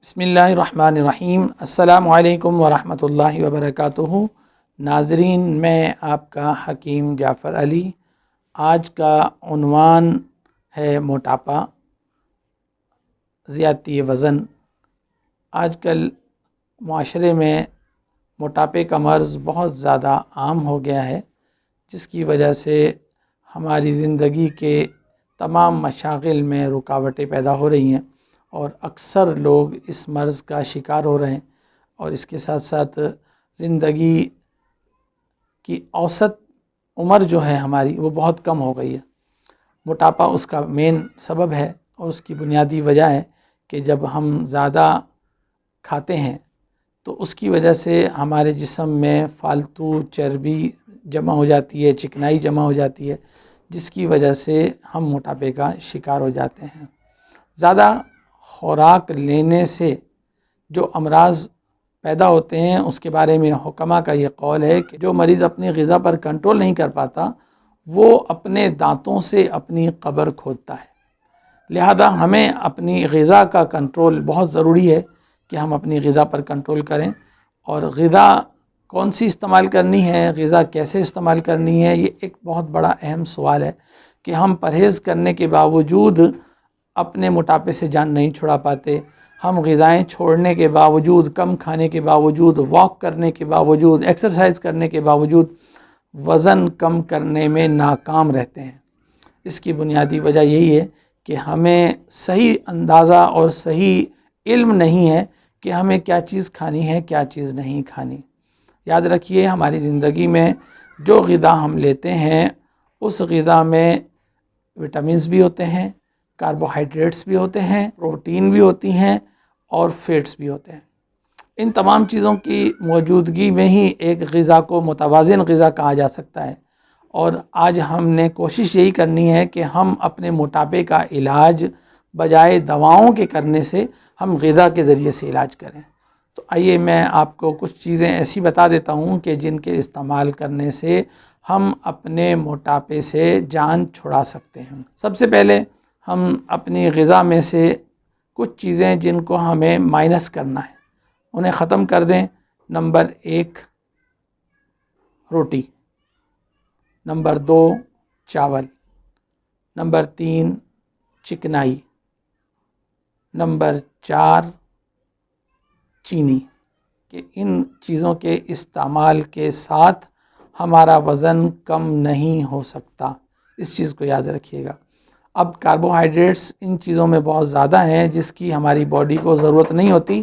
بسم اللہ الرحمن الرحیم۔ السلام علیکم ورحمۃ اللہ وبرکاتہ۔ ناظرین، میں آپ کا حکیم جعفر علی۔ آج کا عنوان ہے موٹاپا، زیادتی وزن۔ آج کل معاشرے میں موٹاپے کا مرض بہت زیادہ عام ہو گیا ہے، جس کی وجہ سے ہماری زندگی کے تمام مشاغل میں رکاوٹیں پیدا ہو رہی ہیں اور اکثر لوگ اس مرض کا شکار ہو رہے ہیں، اور اس کے ساتھ ساتھ زندگی کی اوسط عمر جو ہے ہماری وہ بہت کم ہو گئی ہے۔ موٹاپا اس کا مین سبب ہے اور اس کی بنیادی وجہ ہے کہ جب ہم زیادہ کھاتے ہیں تو اس کی وجہ سے ہمارے جسم میں فالتو چربی جمع ہو جاتی ہے، چکنائی جمع ہو جاتی ہے، جس کی وجہ سے ہم موٹاپے کا شکار ہو جاتے ہیں۔ زیادہ خوراک لینے سے جو امراض پیدا ہوتے ہیں اس کے بارے میں حکماء کا یہ قول ہے کہ جو مریض اپنی غذا پر کنٹرول نہیں کر پاتا وہ اپنے دانتوں سے اپنی قبر کھودتا ہے۔ لہذا ہمیں اپنی غذا کا کنٹرول بہت ضروری ہے کہ ہم اپنی غذا پر کنٹرول کریں، اور غذا کون سی استعمال کرنی ہے، غذا کیسے استعمال کرنی ہے، یہ ایک بہت بڑا اہم سوال ہے کہ ہم پرہیز کرنے کے باوجود اپنے موٹاپے سے جان نہیں چھڑا پاتے۔ ہم غذائیں چھوڑنے کے باوجود، کم کھانے کے باوجود، واک کرنے کے باوجود، ایکسرسائز کرنے کے باوجود وزن کم کرنے میں ناکام رہتے ہیں۔ اس کی بنیادی وجہ یہی ہے کہ ہمیں صحیح اندازہ اور صحیح علم نہیں ہے کہ ہمیں کیا چیز کھانی ہے، کیا چیز نہیں کھانی۔ یاد رکھیے، ہماری زندگی میں جو غذا ہم لیتے ہیں اس غذا میں وٹامنز بھی ہوتے ہیں، کاربوہائیڈریٹس بھی ہوتے ہیں، پروٹین بھی ہوتی ہیں اور فیٹس بھی ہوتے ہیں۔ ان تمام چیزوں کی موجودگی میں ہی ایک غذا کو متوازن غذا کہا جا سکتا ہے، اور آج ہم نے کوشش یہی کرنی ہے کہ ہم اپنے موٹاپے کا علاج بجائے دواؤں کے کرنے سے ہم غذا کے ذریعے سے علاج کریں۔ تو آئیے میں آپ کو کچھ چیزیں ایسی بتا دیتا ہوں کہ جن کے استعمال کرنے سے ہم اپنے موٹاپے سے جان چھڑا سکتے ہیں۔ سب سے پہلے ہم اپنی غذا میں سے کچھ چیزیں جن کو ہمیں مائنس کرنا ہے انہیں ختم کر دیں۔ نمبر 1 روٹی، نمبر 2 چاول، نمبر 3 چکنائی، نمبر 4 چینی، کہ ان چیزوں کے استعمال کے ساتھ ہمارا وزن کم نہیں ہو سکتا۔ اس چیز کو یاد رکھیے گا۔ اب کاربوہائیڈریٹس ان چیزوں میں بہت زیادہ ہیں جس کی ہماری باڈی کو ضرورت نہیں ہوتی،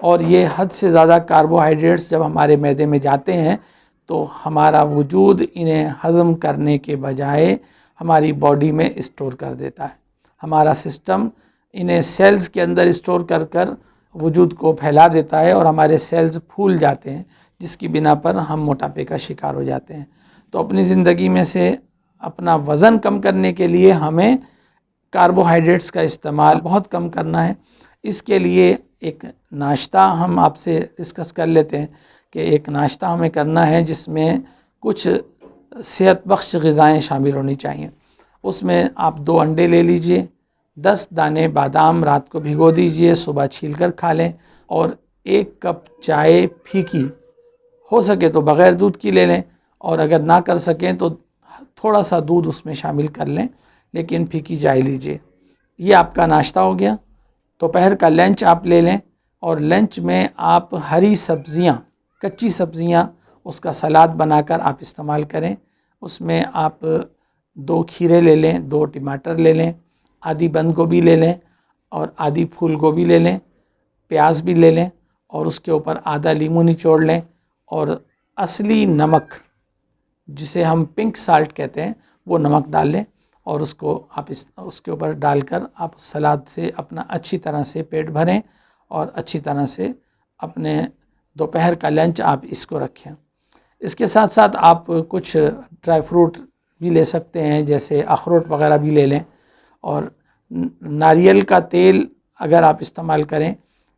اور یہ حد سے زیادہ کاربوہائیڈریٹس جب ہمارے معدے میں جاتے ہیں تو ہمارا وجود انہیں ہضم کرنے کے بجائے ہماری باڈی میں اسٹور کر دیتا ہے۔ ہمارا سسٹم انہیں سیلز کے اندر اسٹور کر کر وجود کو پھیلا دیتا ہے اور ہمارے سیلز پھول جاتے ہیں، جس کی بنا پر ہم موٹاپے کا شکار ہو جاتے ہیں۔ تو اپنی زندگی میں سے اپنا وزن کم کرنے کے لیے ہمیں کاربوہائیڈریٹس کا استعمال بہت کم کرنا ہے۔ اس کے لیے ایک ناشتہ ہم آپ سے ڈسکس کر لیتے ہیں کہ ایک ناشتہ ہمیں کرنا ہے جس میں کچھ صحت بخش غذائیں شامل ہونی چاہیے۔ اس میں آپ 2 انڈے لے لیجئے، 10 دانے بادام رات کو بھگو دیجئے، صبح چھیل کر کھا لیں، اور 1 کپ چائے پھیکی، ہو سکے تو بغیر دودھ کی لے لیں، اور اگر نہ کر سکیں تو تھوڑا سا دودھ اس میں شامل کر لیں، لیکن پھیکی چائے لیجئے۔ یہ آپ کا ناشتہ ہو گیا۔ دوپہر کا لنچ آپ لے لیں، اور لنچ میں آپ ہری سبزیاں، کچی سبزیاں، اس کا سلاد بنا کر آپ استعمال کریں۔ اس میں آپ 2 کھیرے لے لیں، 2 ٹماٹر لے لیں، آدھی بند گوبھی لے لیں اور آدھی پھول گوبھی لے لیں، پیاز بھی لے لیں، اور اس کے اوپر آدھا لیموں نچوڑ لیں، اور اصلی نمک جسے ہم پنک سالٹ کہتے ہیں وہ نمک ڈال لیں، اور اس کو آپ اس کے اوپر ڈال کر آپ سلاد سے اپنا اچھی طرح سے پیٹ بھریں، اور اچھی طرح سے اپنے دوپہر کا لنچ آپ اس کو رکھیں۔ اس کے ساتھ ساتھ آپ کچھ ڈرائی فروٹ بھی لے سکتے ہیں، جیسے اخروٹ وغیرہ بھی لے لیں، اور ناریل کا تیل اگر آپ استعمال کریں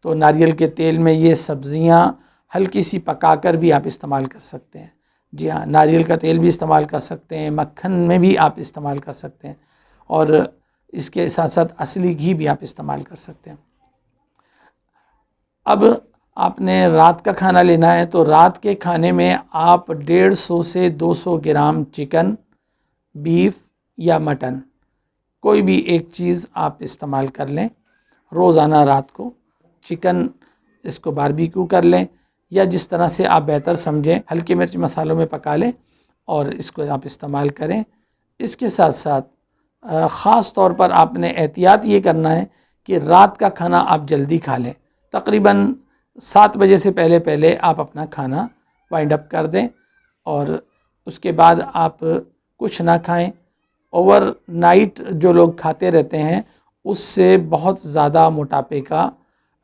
تو ناریل کے تیل میں یہ سبزیاں ہلکی سی پکا کر بھی آپ استعمال کر سکتے ہیں۔ جی ہاں، ناریل کا تیل بھی استعمال کر سکتے ہیں، مکھن میں بھی آپ استعمال کر سکتے ہیں، اور اس کے ساتھ ساتھ اصلی گھی بھی آپ استعمال کر سکتے ہیں۔ اب آپ نے رات کا کھانا لینا ہے تو رات کے کھانے میں آپ 150 سے 200 گرام چکن، بیف یا مٹن کوئی بھی ایک چیز آپ استعمال کر لیں۔ روزانہ رات کو چکن اس کو باربیکیو کر لیں یا جس طرح سے آپ بہتر سمجھیں، ہلکی مرچ مسالوں میں پکا لیں اور اس کو آپ استعمال کریں۔ اس کے ساتھ ساتھ خاص طور پر آپ نے احتیاط یہ کرنا ہے کہ رات کا کھانا آپ جلدی کھا لیں، تقریباً 7 بجے سے پہلے آپ اپنا کھانا وائنڈ اپ کر دیں اور اس کے بعد آپ کچھ نہ کھائیں۔ اوور نائٹ جو لوگ کھاتے رہتے ہیں اس سے بہت زیادہ موٹاپے کا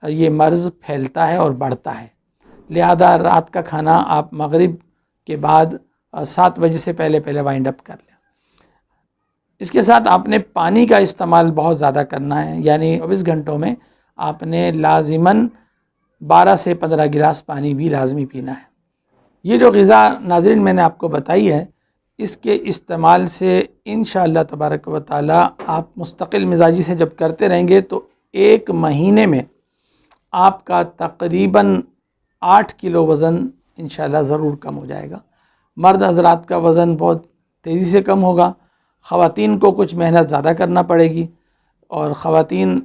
یہ مرض پھیلتا ہے اور بڑھتا ہے، لہذا رات کا کھانا آپ مغرب کے بعد 7 بجے سے پہلے وائنڈ اپ کر لیں۔ اس کے ساتھ آپ نے پانی کا استعمال بہت زیادہ کرنا ہے، یعنی 24 گھنٹوں میں آپ نے لازماً 12 سے 15 گلاس پانی بھی لازمی پینا ہے۔ یہ جو غذا ناظرین میں نے آپ کو بتائی ہے، اس کے استعمال سے انشاءاللہ تبارک و تعالی آپ مستقل مزاجی سے جب کرتے رہیں گے تو 1 مہینے میں آپ کا تقریباً 8 کلو وزن انشاءاللہ ضرور کم ہو جائے گا۔ مرد حضرات کا وزن بہت تیزی سے کم ہوگا، خواتین کو کچھ محنت زیادہ کرنا پڑے گی، اور خواتین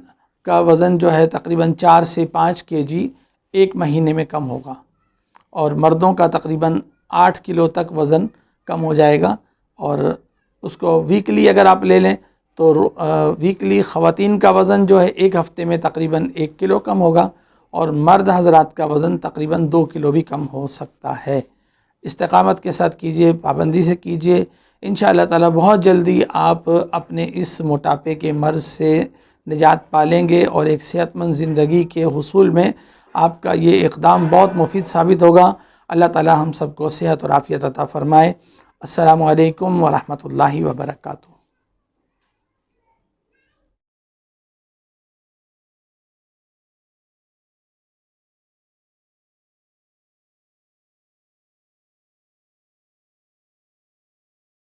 کا وزن جو ہے تقریباً 4 سے 5 kg 1 مہینے میں کم ہوگا، اور مردوں کا تقریباً 8 کلو تک وزن کم ہو جائے گا۔ اور اس کو ویکلی اگر آپ لے لیں تو ویکلی خواتین کا وزن جو ہے 1 ہفتے میں تقریباً 1 کلو کم ہوگا، اور مرد حضرات کا وزن تقریباً 2 کلو بھی کم ہو سکتا ہے۔ استقامت کے ساتھ کیجئے، پابندی سے کیجئے، انشاءاللہ تعالی بہت جلدی آپ اپنے اس موٹاپے کے مرض سے نجات پالیں گے، اور ایک صحت مند زندگی کے حصول میں آپ کا یہ اقدام بہت مفید ثابت ہوگا۔ اللہ تعالی ہم سب کو صحت اور عافیت عطا فرمائے۔ السلام علیکم ورحمۃ اللہ وبرکاتہ۔